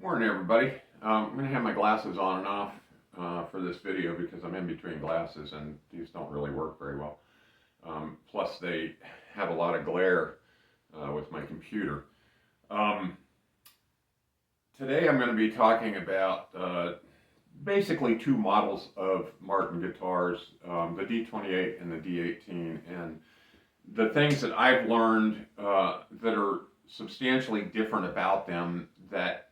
Morning, everybody. I'm going to have my glasses on and off for this video because I'm in between glasses and these don't really work very well. Plus, they have a lot of glare with my computer. Um, Today, I'm going to be talking about basically two models of Martin guitars, the D28 and the D18, and the things that I've learned that are substantially different about them that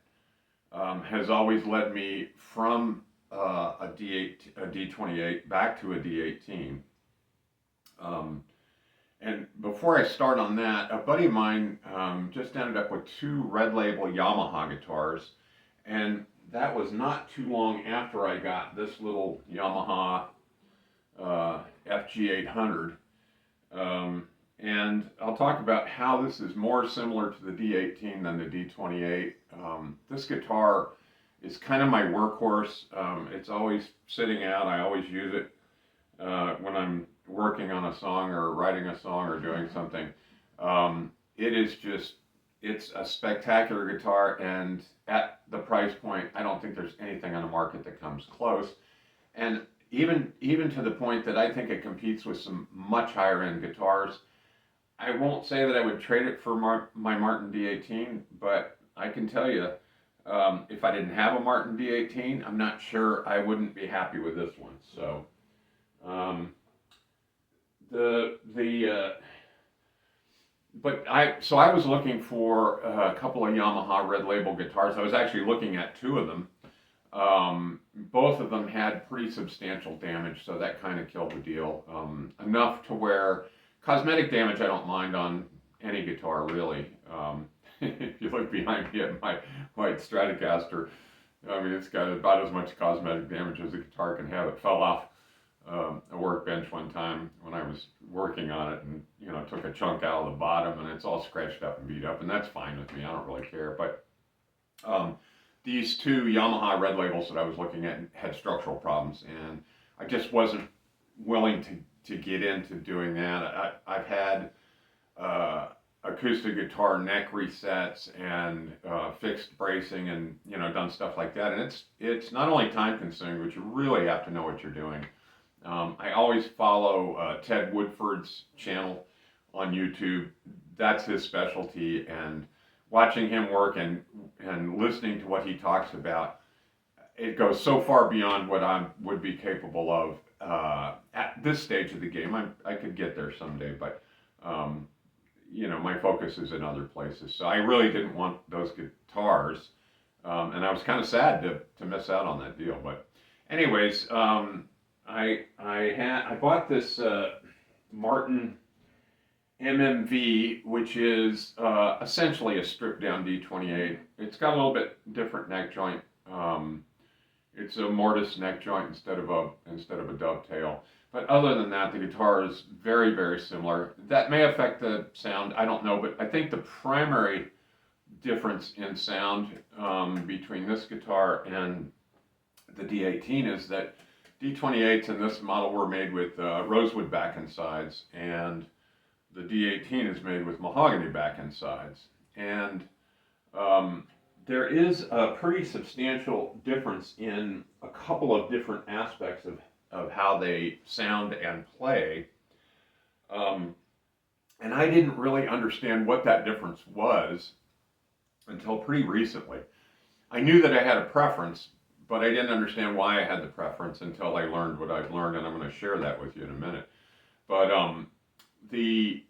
has always led me from a D28 back to a D18. And before I start on that, a buddy of mine just ended up with two red label Yamaha guitars, and that was not too long after I got this little Yamaha FG800. And I'll talk about how this is more similar to the D18 than the D28. This guitar is kind of my workhorse. It's always sitting out. I always use it when I'm working on a song or writing a song or doing something. It's a spectacular guitar, and at the price point, I don't think there's anything on the market that comes close. And even to the point that I think it competes with some much higher end guitars. I won't say that I would trade it for my Martin D18, but I can tell you, if I didn't have a Martin D18, I'm not sure I wouldn't be happy with this one. So, I was looking for a couple of Yamaha red label guitars. I was actually looking at two of them. Both of them had pretty substantial damage, so that kind of killed the deal. Enough to where cosmetic damage I don't mind on any guitar, really. If you look behind me at my white Stratocaster, I mean, it's got about as much cosmetic damage as a guitar can have. It fell off a workbench one time when I was working on it, and took a chunk out of the bottom, and it's all scratched up and beat up, and that's fine with me. I don't really care. But these two Yamaha red labels that I was looking at had structural problems, and I just wasn't willing to get into doing that. I've had acoustic guitar neck resets and fixed bracing, and done stuff like that. And it's not only time consuming, but you really have to know what you're doing. I always follow Ted Woodford's channel on YouTube. That's his specialty, and watching him work and listening to what he talks about, it goes so far beyond what I would be capable of at this stage of the game. I could get there someday, but my focus is in other places. So I really didn't want those guitars, and I was kind of sad to miss out on that deal. But anyways, I bought this Martin MMV, which is essentially a stripped down D28. It's got a little bit different neck joint. It's a mortise neck joint instead of a dovetail. But other than that, the guitar is very, very similar. That may affect the sound, I don't know, but I think the primary difference in sound between this guitar and the D18 is that D28s in this model were made with Rosewood back and sides, and the D18 is made with Mahogany back and sides. And there is a pretty substantial difference in a couple of different aspects of how they sound and play. And I didn't really understand what that difference was until pretty recently. I knew that I had a preference, but I didn't understand why I had the preference until I learned what I've learned, and I'm going to share that with you in a minute. But the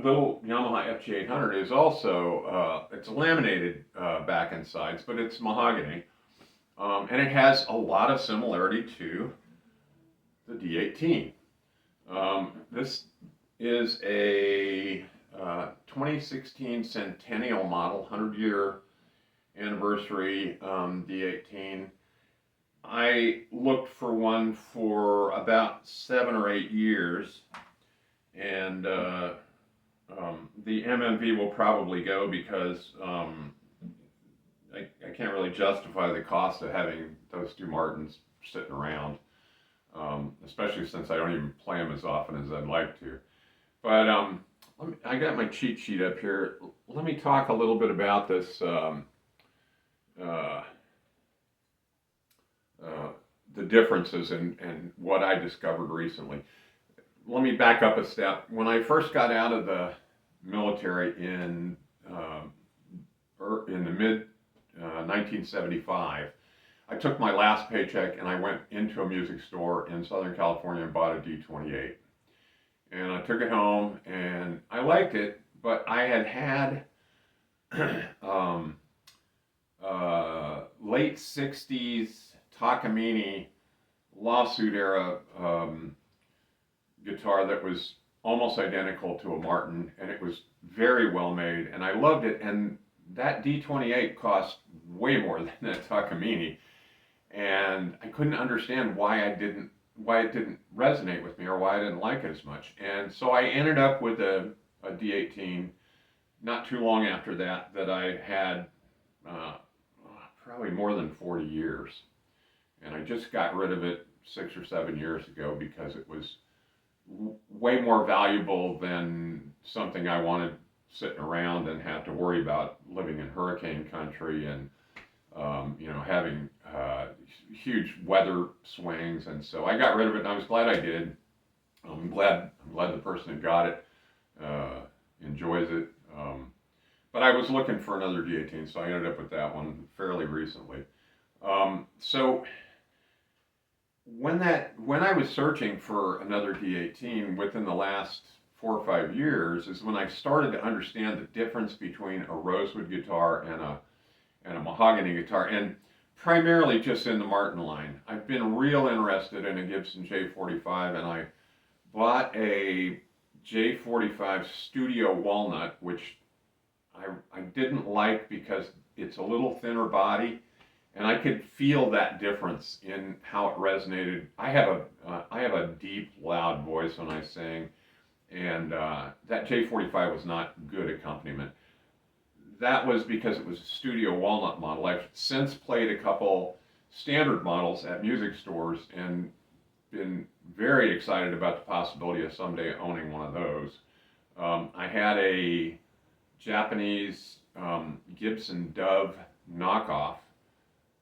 little Yamaha FG800 is also, it's laminated back and sides, but it's mahogany. And it has a lot of similarity to the D18. This is a 2016 Centennial model, 100-year anniversary D18. I looked for one for about 7 or 8 years, and the MMV will probably go because I can't really justify the cost of having those two Martins sitting around, especially since I don't even play them as often as I'd like to. But I got my cheat sheet up here. Let me talk a little bit about this uh, the differences and what I discovered recently. Let me back up a step. When I first got out of the military in the mid 1975, I took my last paycheck and I went into a music store in Southern California and bought a D28. And I took it home and I liked it, but I had late 60s Takamine lawsuit era guitar that was almost identical to a Martin, and it was very well made, and I loved it. And that D28 cost way more than that Takamine, and I couldn't understand why it didn't resonate with me, or why I didn't like it as much. And so I ended up with a D18 not too long after that I had probably more than 40 years. And I just got rid of it 6 or 7 years ago because it was way more valuable than something I wanted sitting around and have to worry about living in hurricane country and having huge weather swings. And so I got rid of it, and I was glad I did. I'm glad the person who got it enjoys it. But I was looking for another D18, so I ended up with that one fairly recently. So when I was searching for another D18 within the last 4 or 5 years is when I started to understand the difference between a Rosewood guitar and a Mahogany guitar, and primarily just in the Martin line. I've been real interested in a Gibson J45, and I bought a J45 Studio Walnut, which I didn't like because it's a little thinner body, and I could feel that difference in how it resonated. I have a deep, loud voice when I sing, and that J45 was not good accompaniment. That was because it was a Studio Walnut model. I've since played a couple standard models at music stores and been very excited about the possibility of someday owning one of those. I had a Japanese Gibson Dove knockoff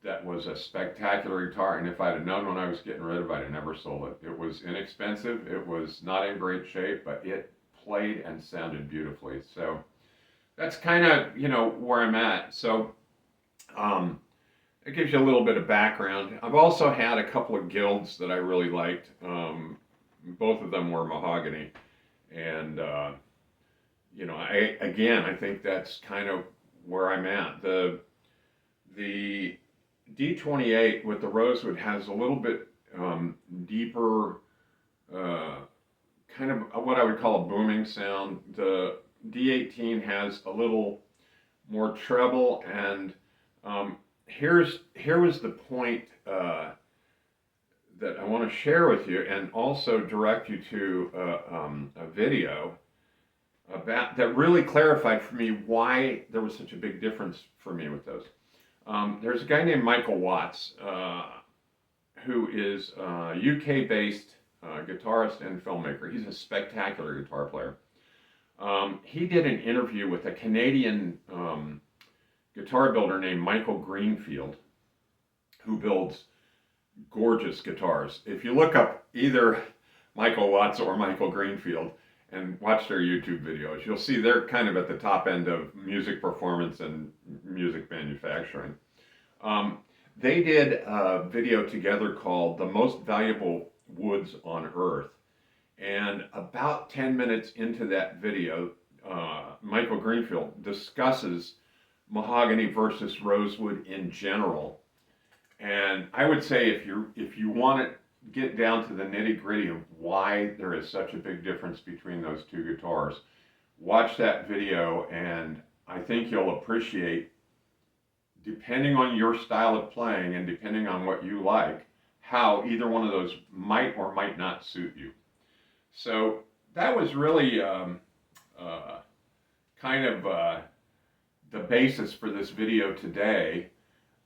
that was a spectacular guitar, and if I'd have known when I was getting rid of it, I'd have never sold it. It was inexpensive, it was not in great shape, but it played and sounded beautifully. So that's kind of, where I'm at. So it gives you a little bit of background. I've also had a couple of guilds that I really liked. Both of them were Mahogany, and I think that's kind of where I'm at. The D28 with the Rosewood has a little bit deeper, kind of what I would call a booming sound. The D18 has a little more treble, and here was the point that I want to share with you, and also direct you to a video about that really clarified for me why there was such a big difference for me with those. There's a guy named Michael Watts who is a UK-based guitarist and filmmaker. He's a spectacular guitar player. He did an interview with a Canadian guitar builder named Michael Greenfield, who builds gorgeous guitars. If you look up either Michael Watts or Michael Greenfield and watch their YouTube videos, you'll see they're kind of at the top end of music performance and music manufacturing. They did a video together called The Most Valuable Woods on Earth. And about 10 minutes into that video, Michael Greenfield discusses Mahogany versus Rosewood in general. And I would say if you want to get down to the nitty-gritty of why there is such a big difference between those two guitars, watch that video, and I think you'll appreciate, depending on your style of playing and depending on what you like, how either one of those might or might not suit you. So that was really kind of the basis for this video today.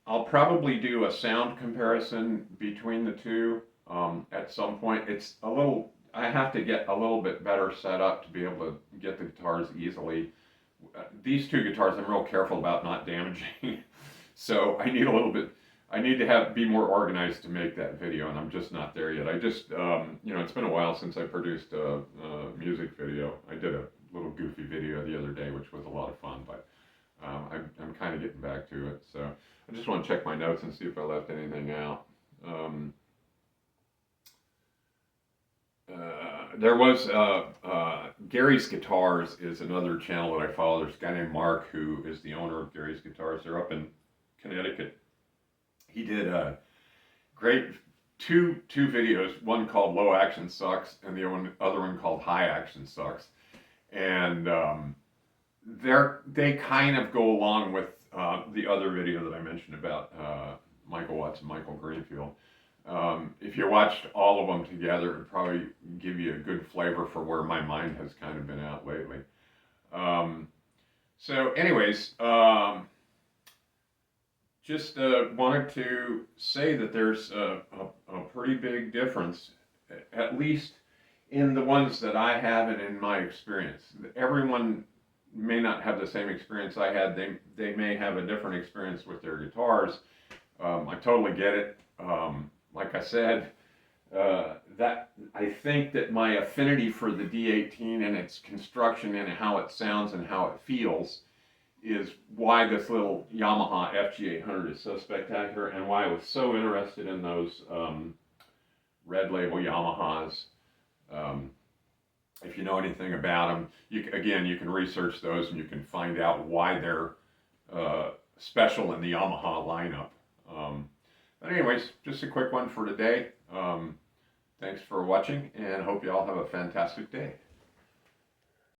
I'll probably do a sound comparison between the two at some point. I have to get a little bit better set up to be able to get the guitars easily. These two guitars I'm real careful about not damaging. So I need a little bit, I need to be more organized to make that video, and I'm just not there yet. I just, you know, it's been a while since I produced a music video. I did a little goofy video the other day, which was a lot of fun, but I'm kind of getting back to it. So I just want to check my notes and see if I left anything out. There was Gary's Guitars is another channel that I follow. There's a guy named Mark who is the owner of Gary's Guitars. They're up in Connecticut. He did a great two videos. One called Low Action Sucks, and the other one called High Action Sucks. And they kind of go along with the other video that I mentioned about Michael Watts and Michael Greenfield. If you watched all of them together, it would probably give you a good flavor for where my mind has kind of been at lately. So anyways, just wanted to say that there's a pretty big difference, at least in the ones that I have and in my experience. Everyone may not have the same experience I had. They may have a different experience with their guitars. I totally get it. Like I said, that I think that my affinity for the D18 and its construction and how it sounds and how it feels is why this little Yamaha FG800 is so spectacular, and why I was so interested in those red label Yamahas. If you know anything about them, you can research those and you can find out why they're special in the Yamaha lineup. But anyways, just a quick one for today. Thanks for watching, and hope you all have a fantastic day.